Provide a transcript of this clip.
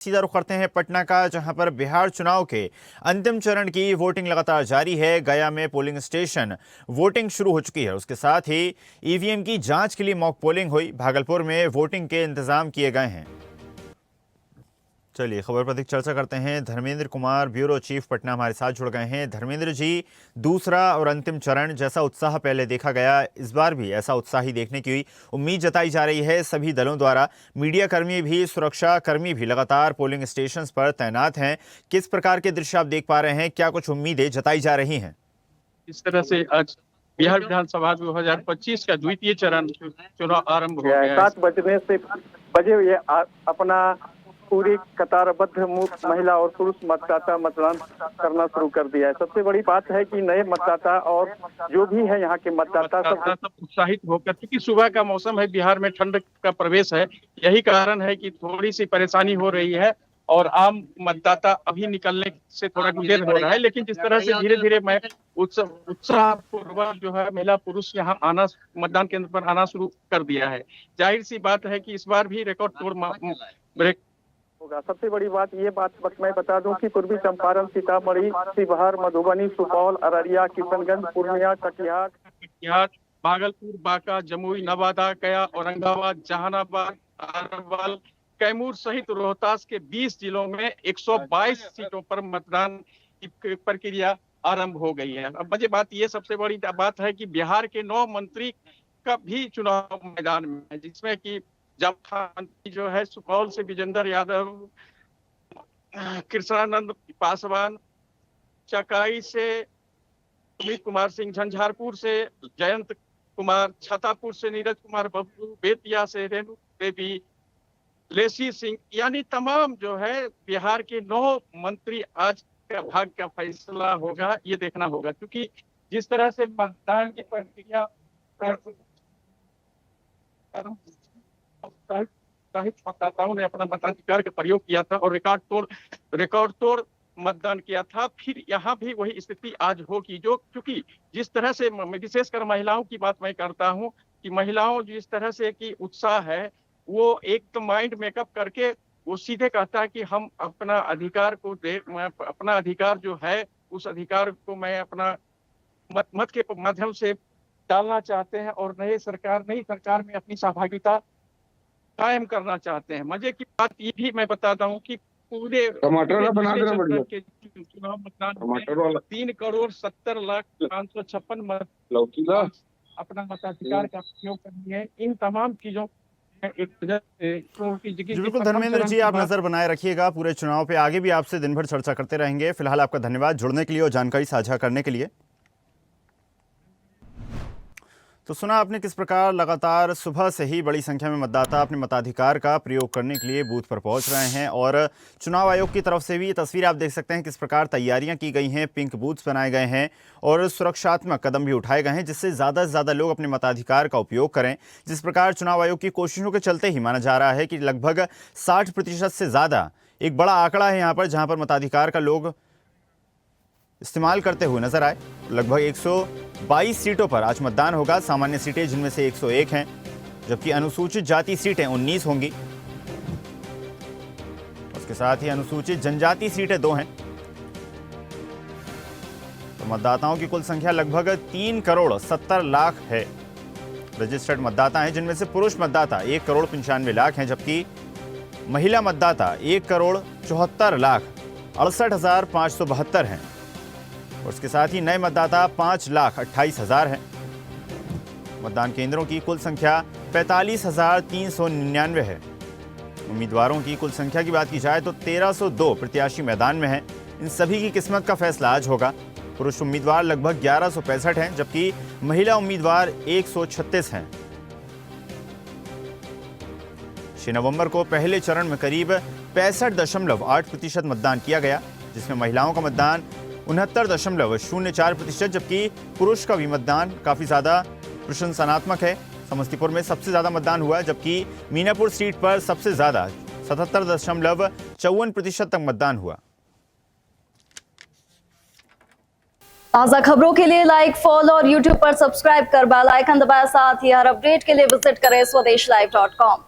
सीधा रुख करते हैं पटना का, जहां पर बिहार चुनाव के अंतिम चरण की वोटिंग लगातार जारी है। गया में पोलिंग स्टेशन वोटिंग शुरू हो चुकी है। उसके साथ ही ईवीएम की जांच के लिए मॉक पोलिंग हुई। भागलपुर में वोटिंग के इंतजाम किए गए हैं। चलिए खबर पर अधिक चर्चा करते हैं। धर्मेंद्र कुमार, ब्यूरो चीफ पटना, हमारे साथ जुड़ गए हैं। धर्मेंद्र जी, दूसरा और अंतिम चरण, जैसा उत्साह पहले देखा गया, इस बार भी ऐसा उत्साह ही देखने की उम्मीद जताई जा रही है सभी दलों द्वारा। मीडिया कर्मी भी, सुरक्षा कर्मी भी लगातार पोलिंग स्टेशन पर तैनात हैं। किस प्रकार के दृश्य आप देख पा रहे हैं? क्या कुछ उम्मीदें जताई जा रही हैं? इस तरह से आज बिहार विधानसभा 2025 का द्वितीय चरण चुनाव आरंभ हो गया है। 7 बजे ये अपना पूरी कतारबद्ध महिला और पुरुष मतदाता मतदान करना शुरू कर दिया है। सबसे बड़ी बात है कि नए मतदाता और जो भी है यहाँ के मतदाता सब उत्साहित होकर, क्योंकि सुबह का मौसम है, बिहार में ठंड का प्रवेश है, यही कारण है कि थोड़ी सी परेशानी हो रही है और आम मतदाता अभी निकलने से थोड़ा देर हो रहा है। लेकिन जिस तरह से धीरे धीरे मैं उत्साह पूर्वक जो है महिला पुरुष यहाँ आना, मतदान केंद्र पर आना शुरू कर दिया है। जाहिर सी बात है कि इस बार भी रिकॉर्ड तोड़ ब्रेक होगा। सबसे बड़ी बात मैं बता दूं कि पूर्वी चंपारण, सीतामढ़ी, शिवहर, मधुबनी, सुपौल, अररिया, किशनगंज, पूर्णिया, कटिहार, भागलपुर, बांका, जमुई, नवादा, गया, औरंगाबाद, जहानाबाद, अरवल, कैमूर सहित रोहतास के 20 जिलों में 122 सीटों पर मतदान की प्रक्रिया आरंभ हो गई है। अब मुझे बात ये सबसे बड़ी बात है कि बिहार के 9 मंत्री का भी चुनाव मैदान में है, जिसमें कि मंत्री जो है सुपौल से विजेंद्र यादव, कृष्णानंद पासवान, चकाई से अमित कुमार सिंह, झंझारपुर से जयंत कुमार, छतरपुर से नीरज कुमार बब्बू, बेतिया से रेणु देवी, लेसी सिंह, यानी तमाम जो है बिहार के 9 मंत्री आज का भाग्य का फैसला होगा, ये देखना होगा। क्योंकि जिस तरह से मतदान की प्रक्रिया मतदाताओं ने अपना मताधिकार का प्रयोग किया था और रिकॉर्ड तोड़ मतदान किया था, फिर यहाँ भी वही स्थिति आज होगी। जो क्योंकि जिस तरह से विशेषकर महिलाओं की बात मैं करता हूँ कि महिलाओं जिस तरह से कि उत्साह है, वो एक तो माइंड मेकअप करके वो सीधे कहता है कि हम अपना अधिकार को अपना अधिकार जो है उस अधिकार को मैं अपना मत के माध्यम से डालना चाहते हैं और नई सरकार में अपनी सहभागिता कायम करना चाहते हैं। मजे की बात ये भी मैं बताता हूँ कि पूरे के चुनाव मतदान में 3,70,00,556 अपना मताधिकार का प्रयोग करनी है। इन तमाम चीजों बिल्कुल धर्मेंद्र जी, आप नजर बनाए रखिएगा पूरे चुनाव पे। आगे भी आपसे दिन भर चर्चा करते रहेंगे। फिलहाल आपका धन्यवाद जुड़ने के लिए और जानकारी साझा करने के लिए। तो सुना आपने किस प्रकार लगातार सुबह से ही बड़ी संख्या में मतदाता अपने मताधिकार का प्रयोग करने के लिए बूथ पर पहुंच रहे हैं। और चुनाव आयोग की तरफ से भी ये तस्वीर आप देख सकते हैं किस प्रकार तैयारियां की गई हैं। पिंक बूथ्स बनाए गए हैं और सुरक्षात्मक कदम भी उठाए गए हैं, जिससे ज़्यादा से ज़्यादा लोग अपने मताधिकार का उपयोग करें। जिस प्रकार चुनाव आयोग की कोशिशों के चलते ही माना जा रहा है कि लगभग 60% से ज़्यादा एक बड़ा आंकड़ा है यहाँ पर, जहाँ पर मताधिकार का लोग इस्तेमाल करते हुए नजर आए। लगभग 122 सीटों पर आज मतदान होगा। सामान्य सीटें जिनमें से 101 हैं, जबकि अनुसूचित जाति सीटें 19 होंगी। उसके साथ ही अनुसूचित जनजाति सीटें 2 हैं। तो मतदाताओं की कुल संख्या लगभग 3,70,00,000 है। रजिस्टर्ड मतदाता हैं, जिनमें से पुरुष मतदाता 1,95,00,000 हैं, जबकि महिला मतदाता 1,74,68,572 हैं। उसके साथ ही नए मतदाता 5,28,000 हैं। मतदान केंद्रों की कुल संख्या 45,399 है। उम्मीदवारों की कुल संख्या की बात की जाए तो 1,302 प्रत्याशी मैदान में हैं। इन सभी की किस्मत का फैसला आज होगा। पुरुष उम्मीदवार लगभग 1165 हैं, जबकि महिला उम्मीदवार 136 हैं। 6 नवंबर को पहले चरण में करीब 65.8% मतदान किया गया, जिसमें महिलाओं का मतदान 69.04%, जबकि पुरुष का भी मतदान काफ़ी ज़्यादा प्रशंसनात्मक है। समस्तीपुर में सबसे ज़्यादा मतदान हुआ, जबकि मीनापुर सीट पर सबसे ज़्यादा 77.54% तक मतदान हुआ। ताज़ा खबरों के लिए लाइक, फॉलो और यूट्यूब पर सब्सक्राइब कर बेल आइकन दबाएं। साथ ही हर अपडेट के लिए विजिट करें swedeshlive.com।